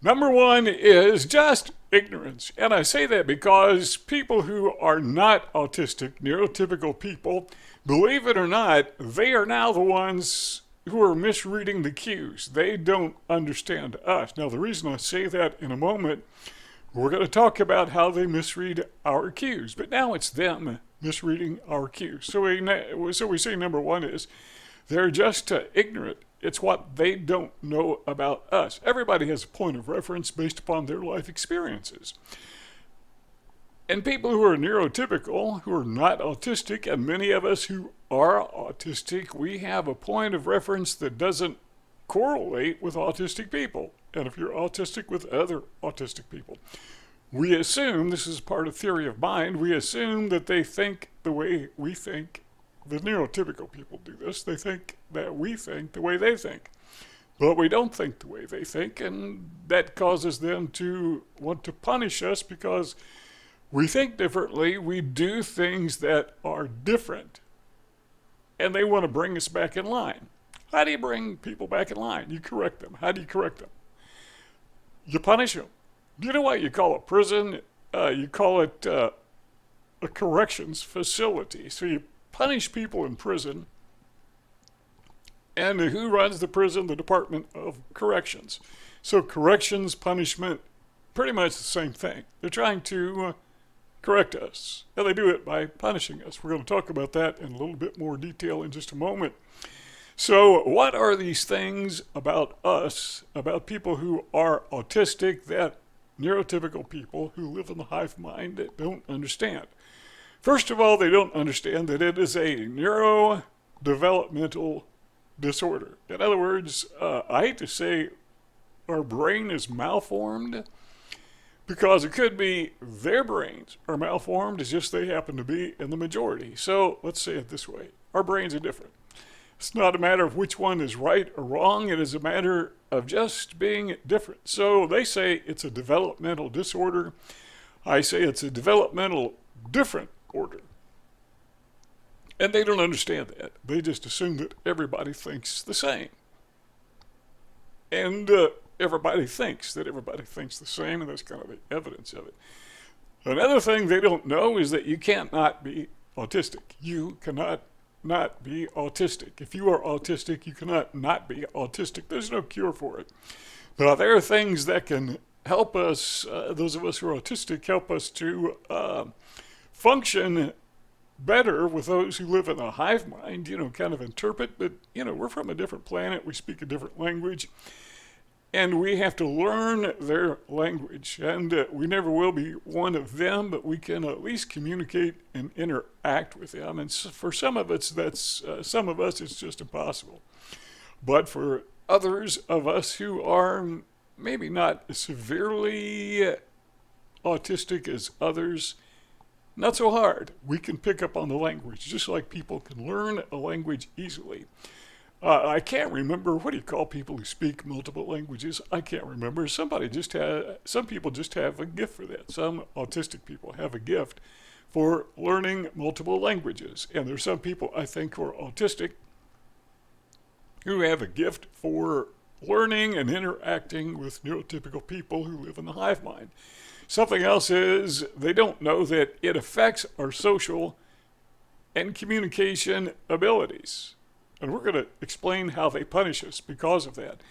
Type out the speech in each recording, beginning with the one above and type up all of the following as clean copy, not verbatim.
Number one is just ignorance. And I say that because people who are not autistic, neurotypical people, believe it or not, they are now the ones who are misreading the cues. They don't understand us. Now, the reason I say that in a moment, we're going to talk about how they misread our cues. But now it's them misreading our cues. So we say number one is they're just ignorant. It's what they don't know about us. Everybody has a point of reference based upon their life experiences. And people who are neurotypical, who are not autistic, and many of us who are autistic, we have a point of reference that doesn't correlate with autistic people. And if you're autistic with other autistic people, we assume, this is part of theory of mind, we assume that they think the way we think. The neurotypical people do this. They think that we think the way they think. But we don't think the way they think, and that causes them to want to punish us because we think differently. We do things that are different, and they want to bring us back in line. How do you bring people back in line? You correct them. How do you correct them? You punish them. Do you know what you call a prison? You call it a corrections facility. So you punish people in prison. And who runs the prison? The Department of Corrections. So corrections, punishment, pretty much the same thing. They're trying to correct us. And they do it by punishing us. We're going to talk about that in a little bit more detail in just a moment. So what are these things about us, about people who are autistic, that neurotypical people who live in the hive mind that don't understand? First of all, they don't understand that it is a neurodevelopmental disorder. In other words, I hate to say our brain is malformed because it could be their brains are malformed, it's just they happen to be in the majority. So let's say it this way. Our brains are different. It's not a matter of which one is right or wrong. It is a matter of just being different. So they say it's a developmental disorder. I say it's a developmental different order. And they don't understand that. They just assume that everybody thinks the same. And everybody thinks that everybody thinks the same, and that's kind of the evidence of it. Another thing they don't know is that you can't not be autistic. You cannot not be autistic. If you are autistic, you cannot not be autistic. There's no cure for it. Now, there are things that can help us, those of us who are autistic, help us to function better with those who live in a hive mind, kind of interpret, but, we're from a different planet, we speak a different language, and we have to learn their language, and we never will be one of them, but we can at least communicate and interact with them, and for some of us, it's just impossible. But for others of us who are maybe not severely autistic as others, not so hard. We can pick up on the language, just like people can learn a language easily. I can't remember, what do you call people who speak multiple languages? I can't remember. Some people just have a gift for that. Some autistic people have a gift for learning multiple languages. And there's some people, I think, who are autistic who have a gift for learning and interacting with neurotypical people who live in the hive mind. Something else is they don't know that it affects our social and communication abilities. And we're going to explain how they punish us because of that.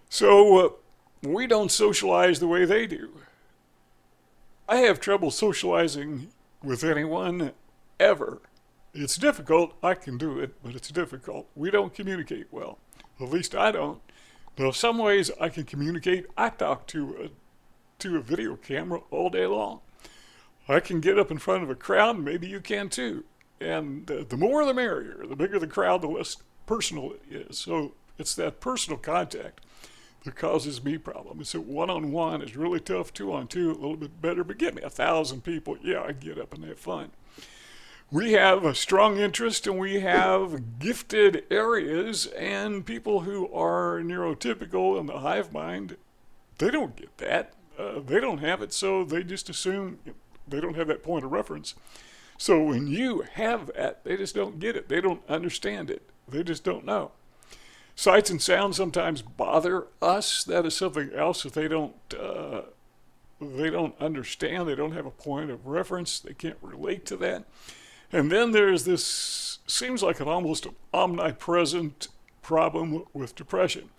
So we don't socialize the way they do. I have trouble socializing with anyone ever. It's difficult. I can do it, but it's difficult. We don't communicate well. At least I don't. Now, some ways I can communicate. I talk to a video camera all day long. I can get up in front of a crowd, and maybe you can too. And the more the merrier. The bigger the crowd, the less personal it is. So it's that personal contact that causes me problems. So one-on-one is really tough. Two-on-two, a little bit better. But give me 1,000 people, yeah, I get up and have fun. We have a strong interest and we have gifted areas, and people who are neurotypical in the hive mind, they don't get that. They don't have it, so they just assume they don't have that point of reference. So when you have that, they just don't get it. They don't understand it. They just don't know. Sights and sounds sometimes bother us. That is something else that they don't understand. They don't have a point of reference. They can't relate to that. And then there's this, seems like an almost omnipresent problem with depression.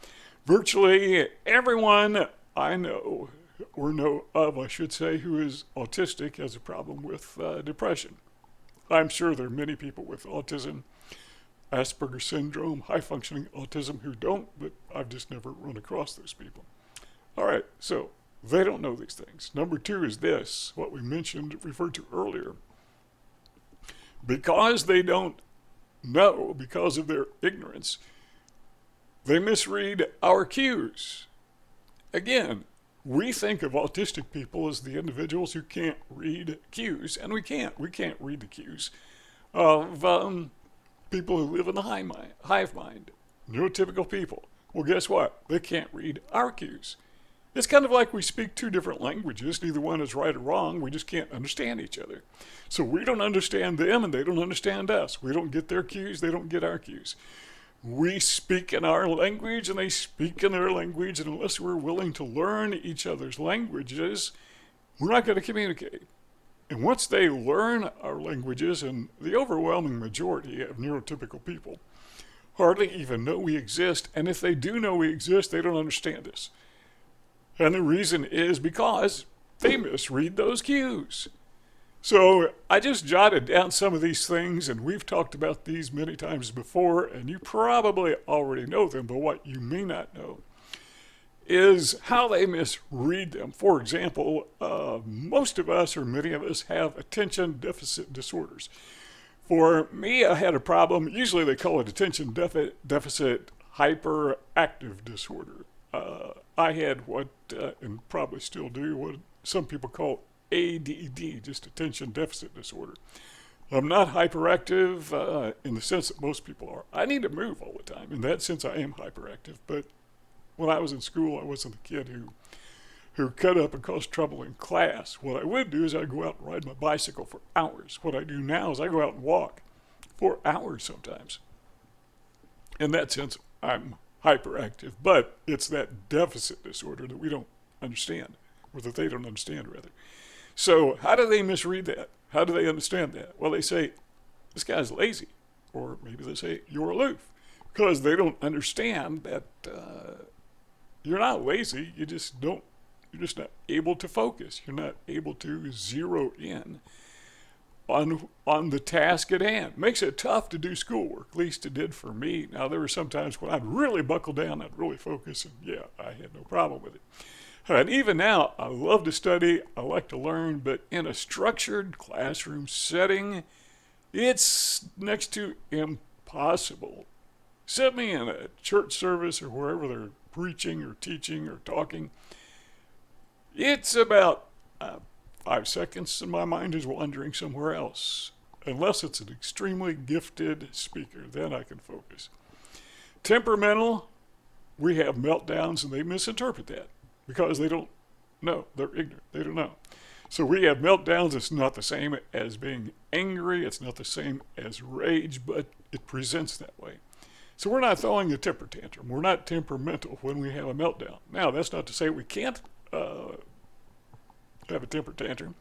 Virtually everyone I know, or know of, I should say, who is autistic has a problem with depression. I'm sure there are many people with autism, Asperger syndrome, high functioning autism who don't, but I've just never run across those people. All right, so they don't know these things. Number two is this, what we referred to earlier. Because they don't know, because of their ignorance, they misread our cues. Again, we think of autistic people as the individuals who can't read cues, and we can't. We can't read the cues of people who live in the hive mind, neurotypical people. Well, guess what? They can't read our cues. It's kind of like we speak two different languages. Neither one is right or wrong. We just can't understand each other. So we don't understand them and they don't understand us. We don't get their cues. They don't get our cues. We speak in our language and they speak in their language. And unless we're willing to learn each other's languages, we're not going to communicate. And once they learn our languages, and the overwhelming majority of neurotypical people hardly even know we exist. And if they do know we exist, they don't understand us. And the reason is because they misread those cues. So I just jotted down some of these things, and we've talked about these many times before, and you probably already know them, but what you may not know is how they misread them. For example, most of us, or many of us, have attention deficit disorders. For me, I had a problem. Usually they call it attention deficit hyperactive disorder. I had what, and probably still do, what some people call ADD, just attention deficit disorder. I'm not hyperactive in the sense that most people are. I need to move all the time. In that sense, I am hyperactive. But when I was in school, I wasn't the kid who cut up and caused trouble in class. What I would do is I'd go out and ride my bicycle for hours. What I do now is I go out and walk for hours sometimes. In that sense, I'm hyperactive, but it's that deficit disorder that we don't understand, or that they don't understand, rather. So how do they misread that? How do they understand that? Well, they say, this guy's lazy, or maybe they say, you're aloof, because they don't understand that you're not lazy, you're just not able to focus. You're not able to zero in on the task at hand. Makes it tough to do schoolwork, at least it did for me. Now, there were some times when I'd really buckle down, I'd really focus, and yeah, I had no problem with it. And even now, I love to study, I like to learn, but in a structured classroom setting, it's next to impossible. Set me in a church service or wherever they're preaching or teaching or talking. It's about 5 seconds and my mind is wandering somewhere else. Unless it's an extremely gifted speaker, then I can focus. Temperamental, we have meltdowns and they misinterpret that because they don't know. They're ignorant. They don't know. So we have meltdowns. It's not the same as being angry. It's not the same as rage, but it presents that way. So we're not throwing a temper tantrum. We're not temperamental when we have a meltdown. Now, that's not to say we can't have a temper tantrum.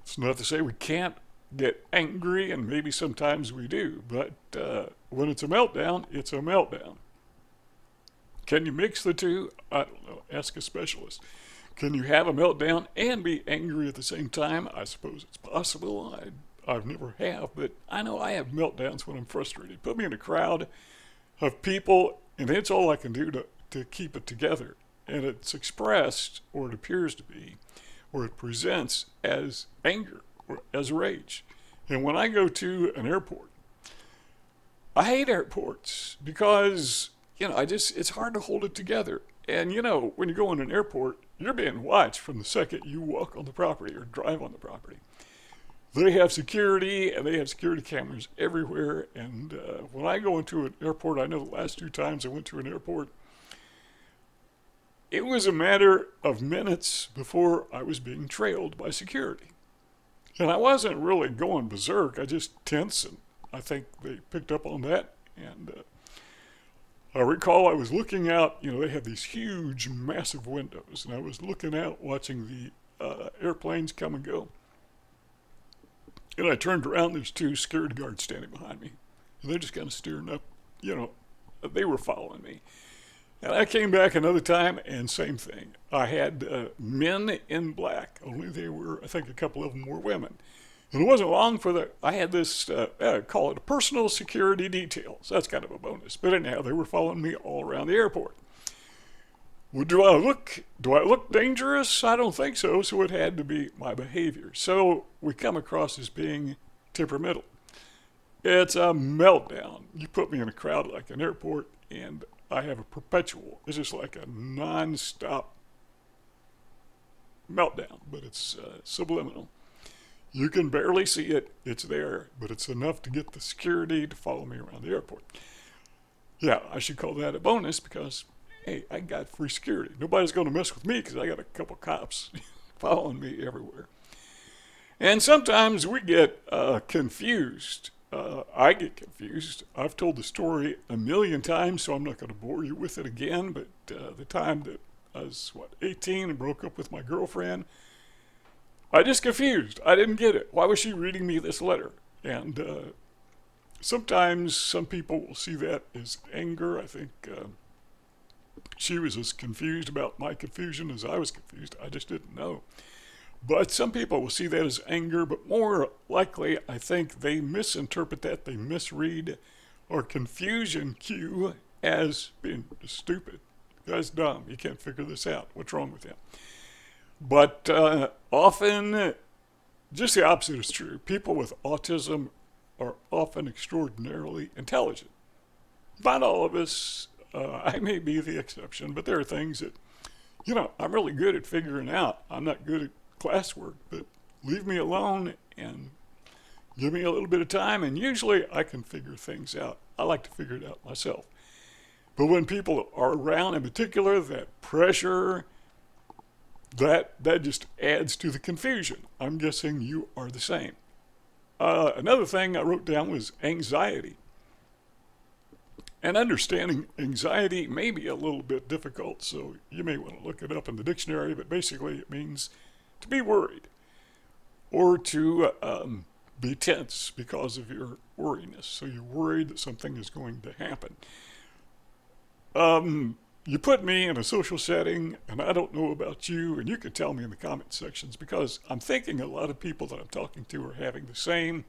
It's not to say we can't get angry, and maybe sometimes we do. But when it's a meltdown, it's a meltdown. Can you mix the two? I don't know. Ask a specialist. Can you have a meltdown and be angry at the same time? I suppose it's possible. I've never have, but I know I have meltdowns when I'm frustrated. Put me in a crowd of people, and it's all I can do to keep it together. And it's expressed, or it appears to be, or it presents as anger or as rage. And when I go to an airport, I hate airports because, it's hard to hold it together. And, when you go in an airport, you're being watched from the second you walk on the property or drive on the property. They have security, and they have security cameras everywhere. And when I go into an airport, I know the last 2 times I went to an airport, it was a matter of minutes before I was being trailed by security. And I wasn't really going berserk. I just tense, and I think they picked up on that. And I recall I was looking out, they have these huge, massive windows, and I was looking out watching the airplanes come and go. And I turned around, there's two security guards standing behind me. And they're just kind of staring up, they were following me. And I came back another time, and same thing. I had men in black, only they were, I think a couple of them were women. And it wasn't long for I had this, call it a personal security detail. So that's kind of a bonus. But anyhow, they were following me all around the airport. Well, do I look dangerous? I don't think so. So it had to be my behavior. So we come across as being temperamental. It's a meltdown. You put me in a crowd like an airport, and I have a perpetual. It's just like a non-stop meltdown, but it's subliminal. You can barely see it. It's there, but it's enough to get the security to follow me around the airport. Yeah, I should call that a bonus because, hey, I got free security. Nobody's going to mess with me because I got a couple cops following me everywhere. And sometimes we get confused. I get confused. I've told the story a million times, so I'm not going to bore you with it again. But the time that I was, 18 and broke up with my girlfriend, I just confused. I didn't get it. Why was she reading me this letter? And sometimes some people will see that as anger. I think she was as confused about my confusion as I was confused. I just didn't know. But some people will see that as anger, but more likely, I think they misinterpret that. They misread our confusion cue as being stupid. The guy's dumb. He can't figure this out. What's wrong with him? But often, just the opposite is true. People with autism are often extraordinarily intelligent. Not all of us. I may be the exception, but there are things that, I'm really good at figuring out. I'm not good at classwork, but leave me alone and give me a little bit of time, and usually I can figure things out. I like to figure it out myself. But when people are around, in particular, that pressure, that just adds to the confusion. I'm guessing you are the same. Another thing I wrote down was anxiety. And understanding anxiety may be a little bit difficult, so you may want to look it up in the dictionary, but basically it means to be worried or to be tense because of your worriness. So you're worried that something is going to happen. You put me in a social setting, and I don't know about you, and you can tell me in the comment sections because I'm thinking a lot of people that I'm talking to are having the same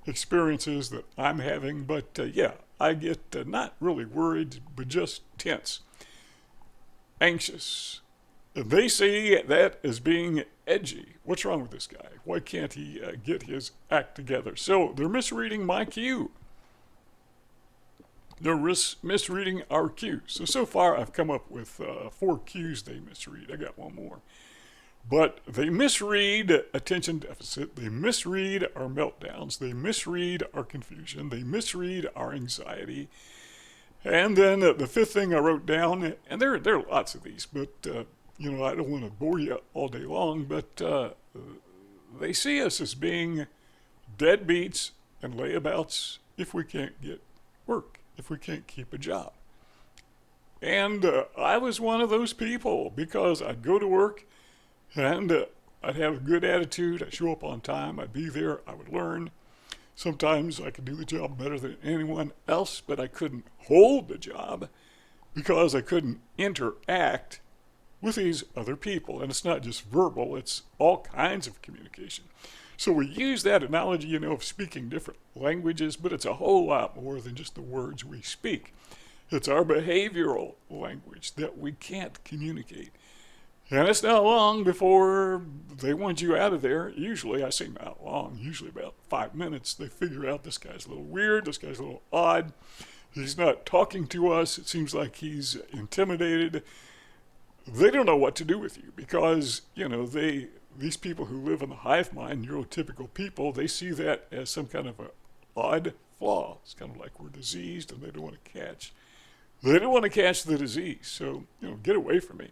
experiences that I'm having. But yeah, I get not really worried, but just tense, anxious. They see that as being edgy. What's wrong with this guy? Why can't he get his act together? So they're misreading my cue. They're misreading our cues. So far I've come up with 4 cues they misread. I got one more. But they misread attention deficit. They misread our meltdowns. They misread our confusion. They misread our anxiety. And then the 5th thing I wrote down, and there are lots of these, but I don't want to bore you all day long, but they see us as being deadbeats and layabouts if we can't get work, if we can't keep a job. And I was one of those people because I'd go to work and I'd have a good attitude. I'd show up on time. I'd be there. I would learn. Sometimes I could do the job better than anyone else, but I couldn't hold the job because I couldn't interact with these other people. And it's not just verbal, it's all kinds of communication. So we use that analogy, of speaking different languages, but it's a whole lot more than just the words we speak. It's our behavioral language that we can't communicate. And it's not long before they want you out of there. Usually, I say not long, usually about 5 minutes. They figure out this guy's a little weird, this guy's a little odd. He's not talking to us. It seems like he's intimidated. They don't know what to do with you because, these people who live in the hive mind, neurotypical people, they see that as some kind of an odd flaw. It's kind of like we're diseased and they don't want to catch the disease. So, get away from me.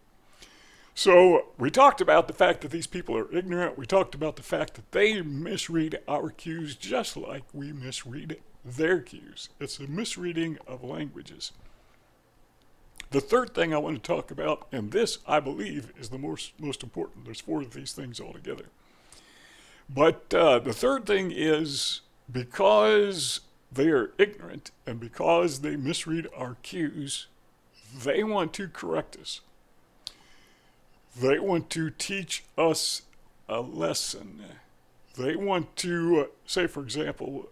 So we talked about the fact that these people are ignorant. We talked about the fact that they misread our cues just like we misread their cues. It's a misreading of languages. The third thing I want to talk about, and this I believe is the most important. There's four of these things altogether. But the third thing is because they are ignorant and because they misread our cues, they want to correct us. They want to teach us a lesson. They want to, say, for example,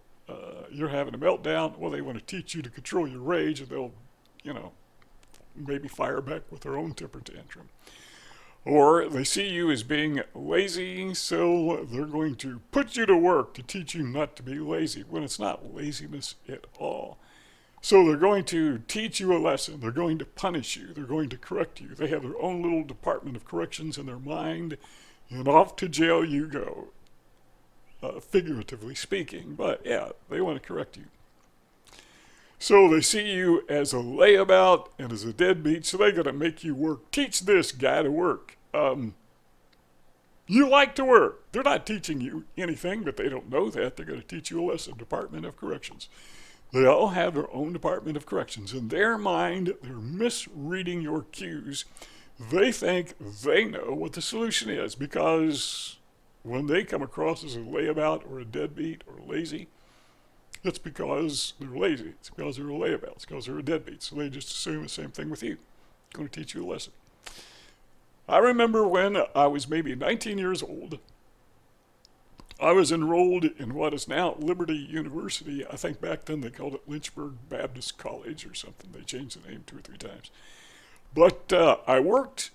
you're having a meltdown. Well, they want to teach you to control your rage, and they'll, maybe fire back with their own temper tantrum. Or they see you as being lazy, so they're going to put you to work to teach you not to be lazy, when it's not laziness at all. So they're going to teach you a lesson. They're going to punish you. They're going to correct you. They have their own little department of corrections in their mind, and off to jail you go, figuratively speaking. But yeah, they want to correct you. So they see you as a layabout and as a deadbeat, so they're going to make you work. Teach this guy to work. You like to work. They're not teaching you anything, but they don't know that. They're going to teach you a lesson. Department of Corrections. They all have their own Department of Corrections. In their mind, they're misreading your cues. They think they know what the solution is, because when they come across as a layabout or a deadbeat or lazy, it's because they're lazy. It's because they're a layabout. It's because they're a deadbeat. So they just assume the same thing with you. I'm going to teach you a lesson. I remember when I was maybe 19 years old, I was enrolled in what is now Liberty University. I think back then they called it Lynchburg Baptist College or something. They changed the name 2 or 3 times. But I worked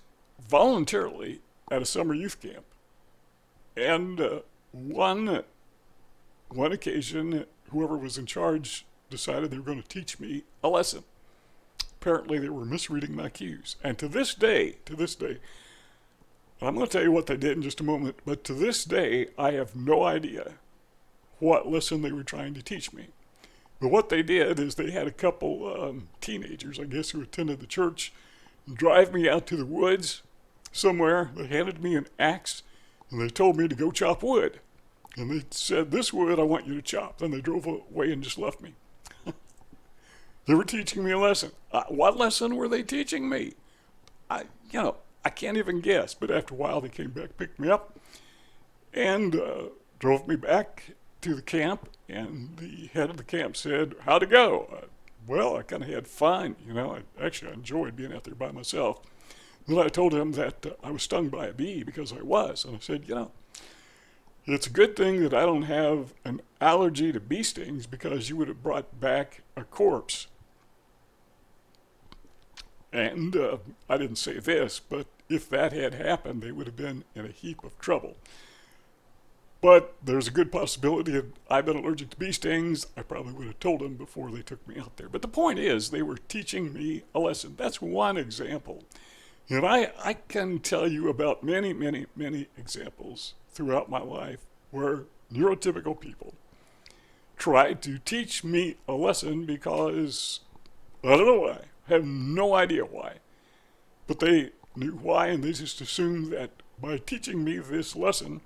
voluntarily at a summer youth camp. And one occasion, whoever was in charge decided they were going to teach me a lesson. Apparently they were misreading my cues. And to this day, I'm going to tell you what they did in just a moment, but to this day, I have no idea what lesson they were trying to teach me. But what they did is they had a couple teenagers, I guess, who attended the church, drive me out to the woods somewhere. They handed me an axe, and they told me to go chop wood. And they said, "This wood I want you to chop." Then they drove away and just left me. They were teaching me a lesson. What lesson were they teaching me? I can't even guess. But after a while, they came back, picked me up, and drove me back to the camp. And the head of the camp said, "How'd it go?" Well, I kind of had fun. I enjoyed being out there by myself. Then I told him that I was stung by a bee, because I was. And I said, it's a good thing that I don't have an allergy to bee stings, because you would have brought back a corpse. And I didn't say this, but if that had happened, they would have been in a heap of trouble. But there's a good possibility that I've been allergic to bee stings. I probably would have told them before they took me out there. But the point is, they were teaching me a lesson. That's one example. And I can tell you about many, many, many examples throughout my life where neurotypical people tried to teach me a lesson because, I don't know why, I have no idea why, but they knew why, and they just assumed that by teaching me this lesson,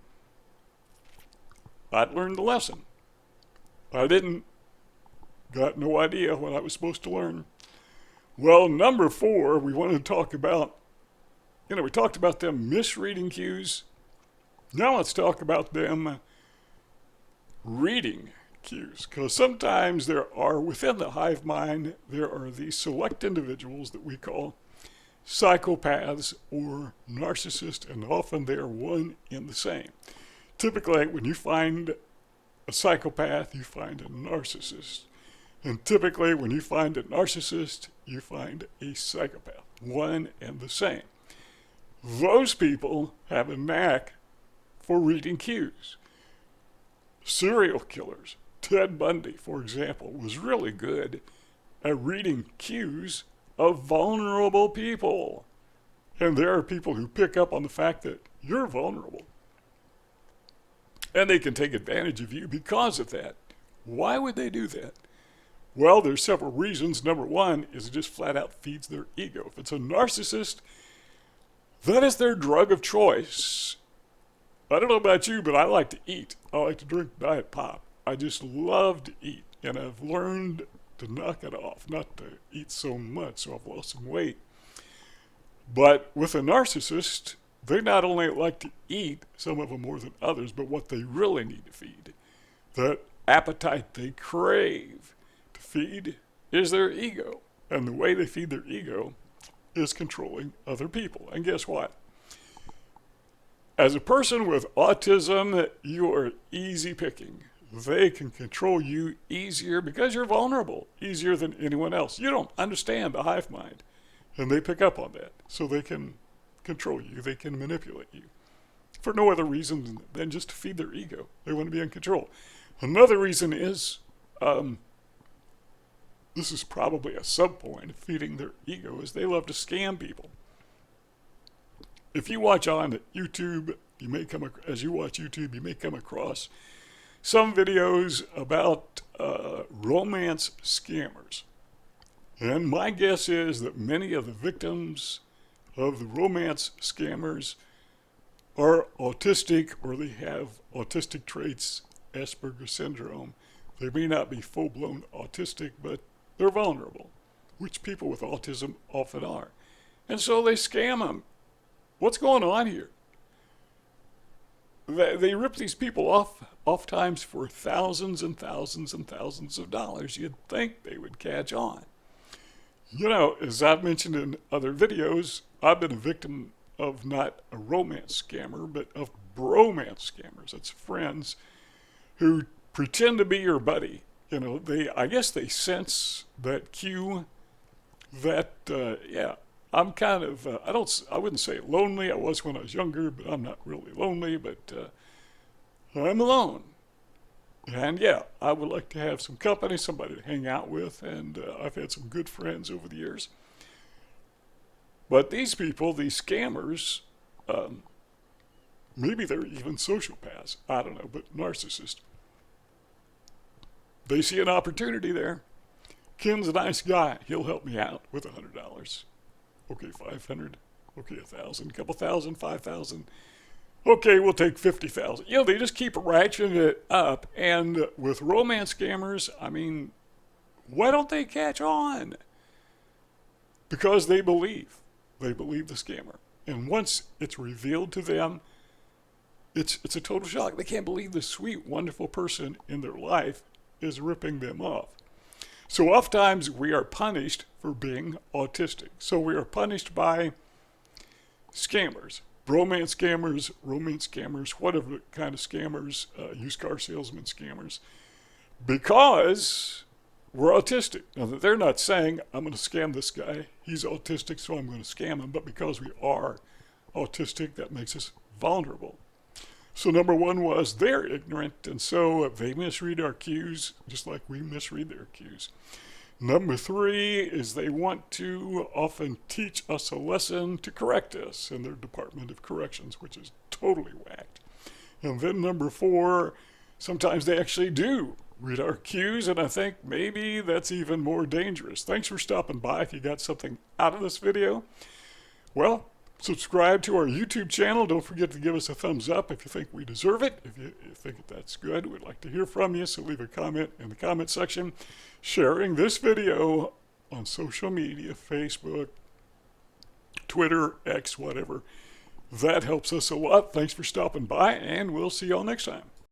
I'd learned the lesson. I didn't. Got no idea what I was supposed to learn. Well, number 4, we want to talk about, we talked about them misreading cues. Now let's talk about them reading cues, because sometimes there are, within the hive mind, there are these select individuals that we call psychopaths or narcissists, and often they're one and the same. Typically, when you find a psychopath, you find a narcissist. And typically, when you find a narcissist, you find a psychopath. One and the same. Those people have a knack for reading cues. Serial killers. Ted Bundy, for example, was really good at reading cues of vulnerable people. And there are people who pick up on the fact that you're vulnerable. And they can take advantage of you because of that. Why would they do that? Well, there's several reasons. Number 1 is it just flat out feeds their ego. If it's a narcissist, that is their drug of choice. I don't know about you, but I like to eat. I like to drink Diet Pop. I just love to eat. And I've learned to knock it off, not to eat so much, so I've lost some weight. But with a narcissist, they not only like to eat, some of them more than others, but what they really need to feed, that appetite they crave to feed, is their ego. And the way they feed their ego is controlling other people. And guess what? As a person with autism, you are easy picking. They can control you easier because you're vulnerable, easier than anyone else. You don't understand the hive mind, and they pick up on that. So they can control you, they can manipulate you for no other reason than just to feed their ego. They want to be in control. Another reason is, this is probably a sub-point of feeding their ego, is they love to scam people. If you watch on YouTube, as you watch YouTube, you may come across some videos about romance scammers. And my guess is that many of the victims of the romance scammers are autistic, or they have autistic traits, Asperger syndrome. They may not be full-blown autistic, but they're vulnerable, which people with autism often are. And so they scam them. What's going on here? They rip these people off times for thousands and thousands and thousands of dollars. You'd think they would catch on. You know, as I've mentioned in other videos, I've been a victim of not a romance scammer, but of bromance scammers. That's friends who pretend to be your buddy. You know, I guess they sense that cue that, I'm kind of, I wouldn't say lonely. I was when I was younger, but I'm not really lonely, but I'm alone. And yeah, I would like to have some company, somebody to hang out with, and I've had some good friends over the years. But these people, these scammers, maybe they're even sociopaths. I don't know, but narcissists. They see an opportunity there. Ken's a nice guy. He'll help me out with $100. Okay, 500. Okay, 1,000, couple thousand, 5,000. Okay, we'll take 50,000. You know, they just keep ratcheting it up. And with romance scammers, I mean, why don't they catch on? Because they believe. They believe the scammer. And once it's revealed to them, it's a total shock. They can't believe the sweet, wonderful person in their life is ripping them off. So oftentimes we are punished for being autistic. So we are punished by scammers, bromance scammers, romance scammers, whatever kind of scammers, used car salesman scammers, because we're autistic. Now, they're not saying, I'm going to scam this guy, he's autistic, so I'm going to scam him, but because we are autistic, that makes us vulnerable. So number one was they're ignorant, and so they misread our cues just like we misread their cues. Number three is they want to often teach us a lesson to correct us in their Department of Corrections, which is totally whacked. And then number four, sometimes they actually do read our cues, and I think maybe that's even more dangerous. Thanks for stopping by. If you got something out of this video, well, subscribe to our YouTube channel. Don't forget to give us a thumbs up if you think we deserve it. If you think that's good, we'd like to hear from you, so leave a comment in the comment section. Sharing this video on social media, Facebook, Twitter, X, whatever. That helps us a lot. Thanks for stopping by, and we'll see y'all next time.